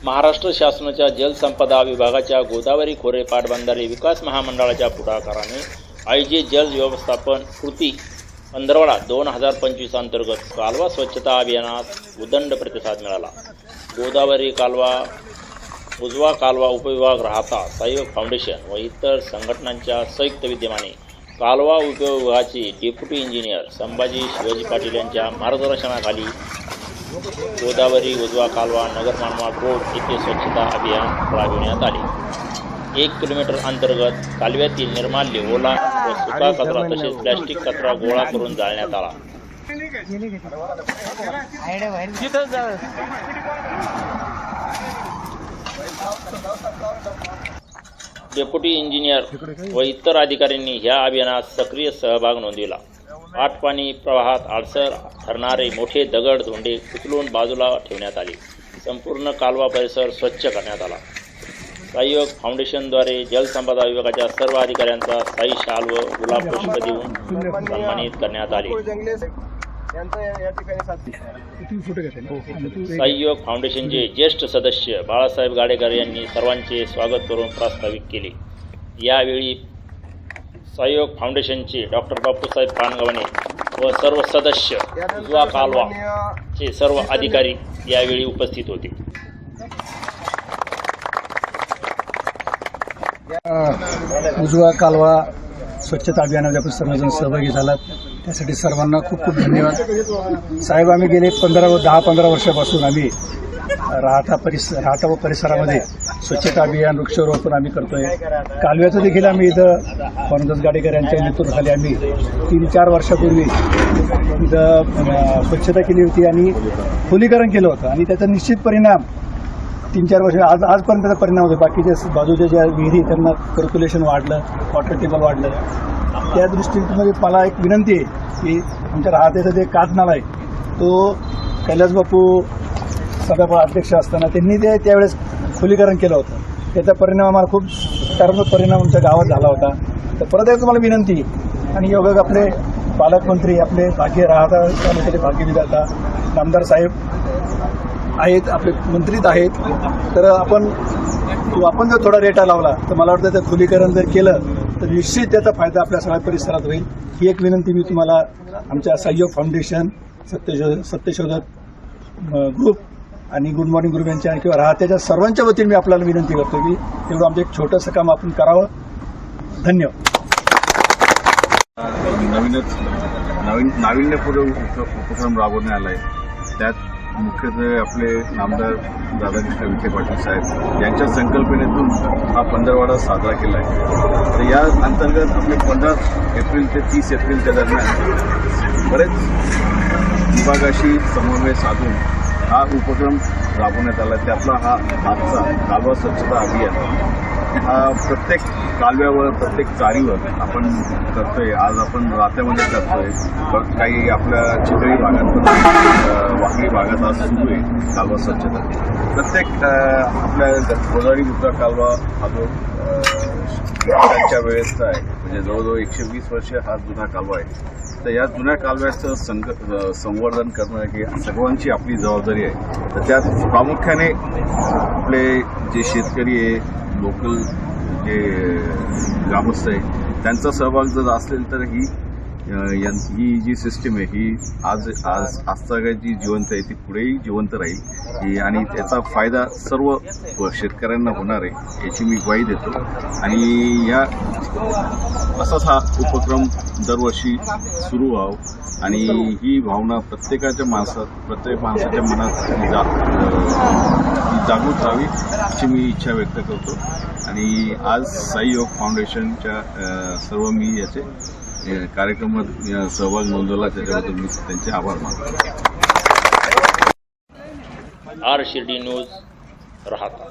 महाराष्ट्र शासनाच्या जलसंपदा विभागाच्या गोदावरी खोरे पाटबंधारे विकास महामंडळाच्या पुढाकाराने आयोजित जल व्यवस्थापन कृती पंधरवडा 2025 अंतर्गत कालवा स्वच्छता अभियानास उदंड प्रतिसाद मिळाला। गोदावरी कालवा उजवा कालवा उपविभाग राहता सहयोग फाउंडेशन व इतर संघटनांच्या संयुक्त विद्यमाने कालवा उपविभागाचे डेप्युटी इंजिनियर संभाजी शिवाजी पाटील यांच्या मार्गदर्शनाखाली गोदावरी उजवा कालवा नगर मनमाड रोड येथे स्वच्छता अभियान राबविण्यात आले। 1 किलोमीटर अंतर्गत कालव्यातील निर्माल्य ओला व सुका कचरा तसेच प्लास्टिक कचरा गोळा करून जाळण्यात आला। डेप्युटी इंजिनियर व इतर अधिकाऱ्यांनी या अभियानात सक्रिय सहभाग नोंदविला। पाटपाणी प्रवाहात अडसर ठरणारे मोठे दगड धोंडे उचलून बाजूला ठेवण्यात आले। संपूर्ण कालवा परिसर स्वच्छ करण्यात आला। सहयोग फाउंडेशनद्वारे जलसंपदा विभागाच्या सर्व अधिकाऱ्यांचा स्थायी शाल व गुलाब पुष्प देऊन सन्मानित करण्यात आले। सहयोग फाउंडेशनचे ज्येष्ठ सदस्य बाळासाहेब गाडेकर यांनी सर्वांचे स्वागत करून प्रास्ताविक केले। यावेळी सहयोग फाउंडेशनचे डॉक्टर बापूसाहेब पानगवणे व सर्व सदस्य उजवा कालवाचे सर्व अधिकारी यावेळी उपस्थित होते। उजवा कालवा स्वच्छता अभियानात आपण सर्वजण सहभागी झालात त्यासाठी सर्वांना खूप खूप धन्यवाद। साहेब, आम्ही गेले 10-15 वर्षापासून आम्ही राहता व परिसरामध्ये स्वच्छता अभियान वृक्षारोपण आम्ही करतोय। कालव्याचं देखील आम्ही इथं पवनदास गाडेकर यांच्या नेतृत्वाखाली आम्ही 3-4 वर्षापूर्वी इथं स्वच्छता केली होती आणि खोलीकरण केलं होतं आणि त्याचा निश्चित परिणाम 3-4 वर्ष आजपर्यंत त्याचा परिणाम होतो। बाकीच्या बाजूच्या ज्या विहिरी त्यांना सर्क्युलेशन वाढलं, वॉटर टेबल वाढलं। त्या दृष्टीने मला एक विनंती आहे की आमच्या राहत्याचा जे कातनाला आहे तो कैलास बापू सभापती अध्यक्ष असताना त्यांनी त्यावेळेस खोलीकरण केलं होतं। त्याचा परिणाम आम्हाला खूप सकारात्मक परिणाम आमच्या गावात झाला होता। तर परत एकदा मला विनंती आणि योगा आपले पालकमंत्री आपले भाग्य राहता तालुक्याचे भाग्यविधाता नामदार साहेब आहेत, आपले मंत्रीच आहेत। तर आपण जर थोडा रेटा लावला तर मला वाटतं ते खोलीकरण जर केलं तर निश्चित त्याचा फायदा आपल्या सगळ्या परिसरात होईल। ही एक विनंती मी तुम्हाला आमच्या सहयोग फाउंडेशन सत्यशोधक ग्रुप आणि गुड मॉर्निंग ग्रुप यांच्या किंवा राहत्याच्या सर्वांच्या वतीने मी आपल्याला विनंती करतो की तेवढं आमचं एक छोटंसं काम आपण करावं। धन्यवाद। नाविन्यपूर्ण उपक्रम राबवण्यात आला आहे। त्यात मुख्यत्वे आपले नामदार राधाकृष्ण विखे पाटील साहेब यांच्या संकल्पनेतून हा पंधरवडा साजरा केला आहे। तर या अंतर्गत आपले 15 एप्रिल ते 30 एप्रिलच्या दरम्यान बरेच विभागाशी समन्वय साधून हा उपक्रम राबवण्यात आला। त्यातला हा आजचा कालवा स्वच्छता अभियान हा प्रत्येक कालव्यावर प्रत्येक चारीवर आपण करतोय। आज आपण रात्यामध्ये करतोय, काही आपल्या चितळी भागात वाकडी भागात आज सुरू आहे कालवा स्वच्छता। प्रत्येक आपल्या गोदावरी उजवा कालवा हा जो त्यांच्या वेळेसचा आहे, म्हणजे जवळजवळ 120 वर्ष हा जुना कालवा आहे। तर या जुन्या कालव्याचं संवर्धन करणं ही सर्वांची आपली जबाबदारी आहे। तर त्यात प्रामुख्याने आपले जे शेतकरी आहे, लोकल जे ग्रामस्थ आहे, त्यांचा सहभाग जर असेल तर ही जी सिस्टीम आहे ही आजचा जी जिवंत आहे ती पुढेही जिवंत राहील आणि त्याचा फायदा सर्व शेतकऱ्यांना होणार आहे याची मी ग्वाही देतो। आणि असाच हा उपक्रम दरवर्षी सुरू व्हावा आणि ही भावना प्रत्येक माणसाच्या मनात जागृत राहावी अशी मी इच्छा व्यक्त करतो। आणि आज सहयोग फाउंडेशनच्या सर्व मी याचे कार्यक्रमात सहभाग नोंदवला त्याच्याबद्दल मी त्यांचे आभार मानतो। आर शिर्डी न्यूज राहता।